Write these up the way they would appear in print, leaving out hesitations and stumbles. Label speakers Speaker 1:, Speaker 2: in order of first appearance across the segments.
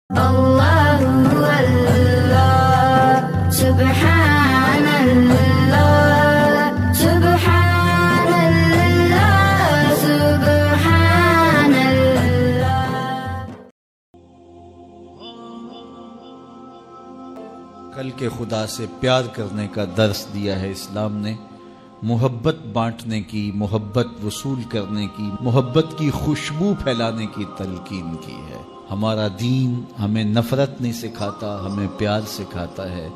Speaker 1: اللہ اللہ سبحان اللہ سبحان اللہ سبحان اللہ۔
Speaker 2: کل کے خدا سے پیار کرنے کا درس دیا ہے اسلام نے، محبت بانٹنے کی، محبت وصول کرنے کی، محبت کی خوشبو پھیلانے کی تلقین کی ہے۔ ہمارا دین ہمیں نفرت نہیں سکھاتا، ہمیں پیار سکھاتا ہے۔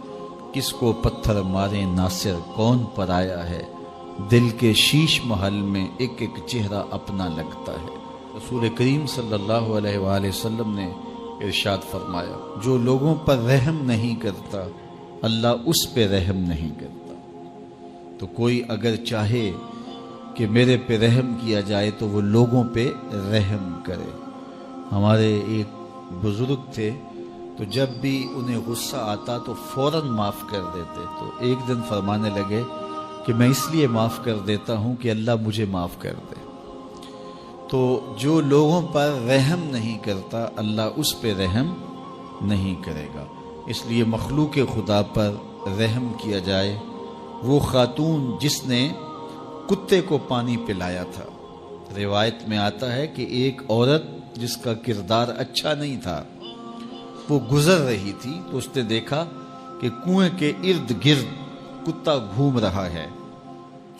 Speaker 2: کس کو پتھر مارے ناصر کون پرایا ہے، دل کے شیش محل میں ایک ایک چہرہ اپنا لگتا ہے۔ رسول کریم صلی اللہ علیہ وآلہ وسلم نے ارشاد فرمایا، جو لوگوں پر رحم نہیں کرتا اللہ اس پہ رحم نہیں کرتا۔ تو کوئی اگر چاہے کہ میرے پہ رحم کیا جائے تو وہ لوگوں پہ رحم کرے۔ ہمارے ایک بزرگ تھے، تو جب بھی انہیں غصہ آتا تو فوراً معاف کر دیتے۔ تو ایک دن فرمانے لگے کہ میں اس لیے معاف کر دیتا ہوں کہ اللہ مجھے معاف کر دے۔ تو جو لوگوں پر رحم نہیں کرتا اللہ اس پہ رحم نہیں کرے گا۔ اس لیے مخلوق خدا پر رحم کیا جائے۔ وہ خاتون جس نے کتے کو پانی پلایا تھا، روایت میں آتا ہے کہ ایک عورت جس کا کردار اچھا نہیں تھا وہ گزر رہی تھی، تو اس نے دیکھا کہ کنویں کے ارد گرد کتا گھوم رہا ہے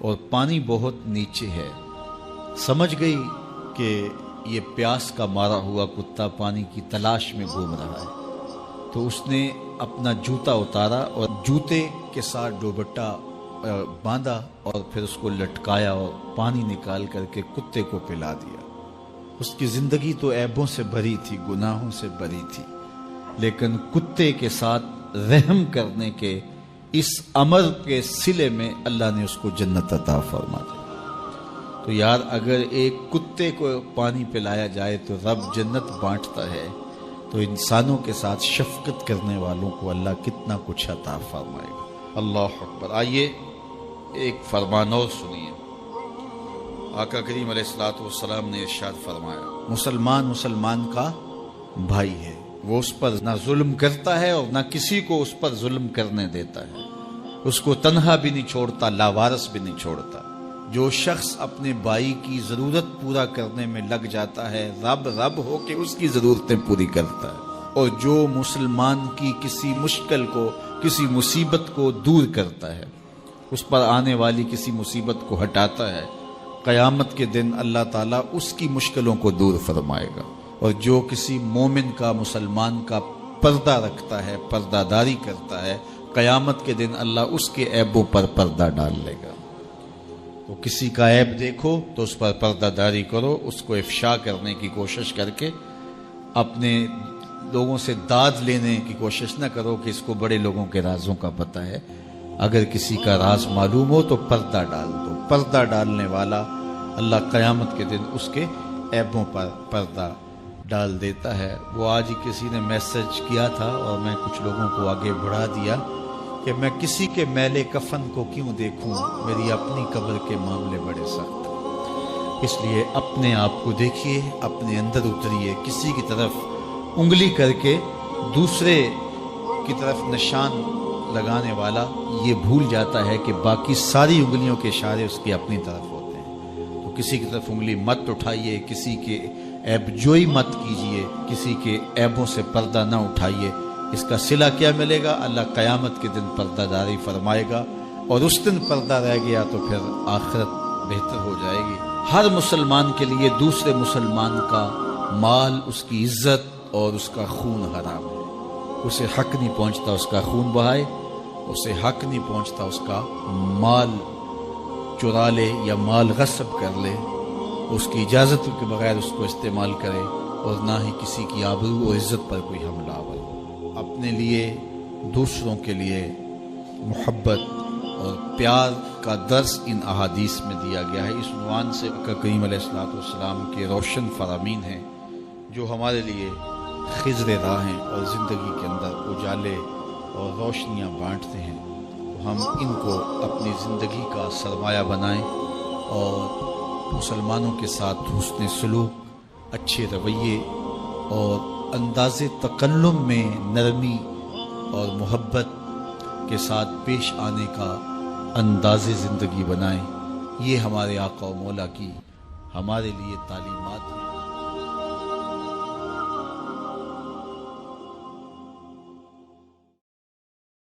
Speaker 2: اور پانی بہت نیچے ہے۔ سمجھ گئی کہ یہ پیاس کا مارا ہوا کتا پانی کی تلاش میں گھوم رہا ہے، تو اس نے اپنا جوتا اتارا اور جوتے کے ساتھ ڈوبٹا باندھا اور پھر اس کو لٹکایا اور پانی نکال کر کے کتے کو پلا دیا۔ اس کی زندگی تو عیبوں سے بھری تھی، گناہوں سے بھری تھی، لیکن کتے کے ساتھ رحم کرنے کے اس امر کے صلے میں اللہ نے اس کو جنت عطا فرما دی۔ تو یار اگر ایک کتے کو پانی پلایا جائے تو رب جنت بانٹتا ہے، تو انسانوں کے ساتھ شفقت کرنے والوں کو اللہ کتنا کچھ عطا فرمائے گا۔ اللہ اکبر۔ آئیے ایک فرمان اور سنیے۔ آقا کریم علیہ الصلوۃ والسلام نے ارشاد فرمایا، مسلمان کا بھائی ہے، وہ اس پر نہ ظلم کرتا ہے اور نہ کسی کو اس پر ظلم کرنے دیتا ہے، اس کو تنہا بھی نہیں چھوڑتا، لاوارث بھی نہیں چھوڑتا۔ جو شخص اپنے بھائی کی ضرورت پورا کرنے میں لگ جاتا ہے، رب ہو کے اس کی ضرورتیں پوری کرتا ہے، اور جو مسلمان کی کسی مشکل کو، کسی مصیبت کو دور کرتا ہے، اس پر آنے والی کسی مصیبت کو ہٹاتا ہے، قیامت کے دن اللہ تعالیٰ اس کی مشکلوں کو دور فرمائے گا۔ اور جو کسی مومن کا، مسلمان کا پردہ رکھتا ہے، پردہ داری کرتا ہے، قیامت کے دن اللہ اس کے عیبوں پر پردہ ڈال لے گا۔ تو کسی کا عیب دیکھو تو اس پر پردہ داری کرو، اس کو افشا کرنے کی کوشش کر کے اپنے لوگوں سے داد لینے کی کوشش نہ کرو کہ اس کو بڑے لوگوں کے رازوں کا پتہ ہے۔ اگر کسی کا راز معلوم ہو تو پردہ ڈال دو۔ پردہ ڈالنے والا اللہ قیامت کے دن اس کے عیبوں پر پردہ ڈال دیتا ہے۔ وہ آج ہی کسی نے میسج کیا تھا اور میں کچھ لوگوں کو آگے بڑھا دیا کہ میں کسی کے میلے کفن کو کیوں دیکھوں، میری اپنی قبر کے معاملے بڑے سخت ہیں۔ اس لیے اپنے آپ کو دیکھیے، اپنے اندر اتریے۔ کسی کی طرف انگلی کر کے دوسرے کی طرف نشان لگانے والا یہ بھول جاتا ہے کہ باقی ساری انگلیوں کے اشارے اس کی اپنی طرف ہوتے ہیں۔ تو کسی کی طرف انگلی مت اٹھائیے، کسی کے عیب جوئی مت کیجیے، کسی کے عیبوں سے پردہ نہ اٹھائیے۔ اس کا صلہ کیا ملے گا؟ اللہ قیامت کے دن پردہ داری فرمائے گا، اور اس دن پردہ رہ گیا تو پھر آخرت بہتر ہو جائے گی۔ ہر مسلمان کے لیے دوسرے مسلمان کا مال، اس کی عزت اور اس کا خون حرام ہے۔ اسے حق نہیں پہنچتا اس کا خون بہائے، اسے حق نہیں پہنچتا اس کا مال چرا لے یا مال غصب کر لے، اس کی اجازت کے بغیر اس کو استعمال کرے، اور نہ ہی کسی کی آبرو اور عزت پر کوئی حملہ آور ہو۔ اپنے لیے، دوسروں کے لیے محبت اور پیار کا درس ان احادیث میں دیا گیا ہے۔ اس عنوان سے آقا کریم علیہ الصلوۃ والسلام کے روشن فرامین ہیں جو ہمارے لیے خضر راہ ہیں اور زندگی کے اندر اجالے اور روشنیاں بانٹتے ہیں۔ تو ہم ان کو اپنی زندگی کا سرمایہ بنائیں اور مسلمانوں کے ساتھ حسن سلوک، اچھے رویے اور انداز تکلم میں نرمی اور محبت کے ساتھ پیش آنے کا انداز زندگی بنائیں۔ یہ ہمارے آقا و مولا کی ہمارے لیے تعلیمات ہیں۔